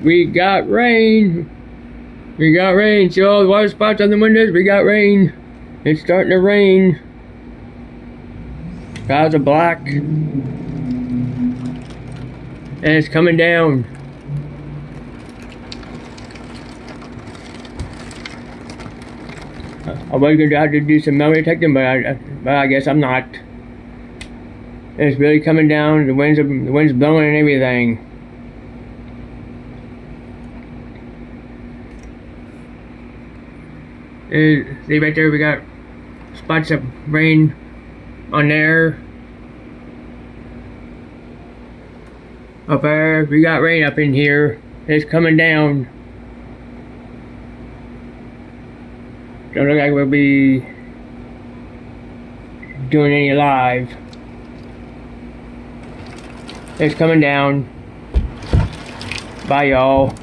We got rain. We got rain. See all the water spots on the windows? We got rain. It's starting to rain. Clouds are black. And it's coming down. I was going to have to do some metal detecting, but I guess I'm not. It's really coming down. The wind's blowing and everything. See right there, we got spots of rain on there. Up there, we got rain up in here. It's coming down. Don't look like we'll be doing any live. It's coming down. Bye, y'all.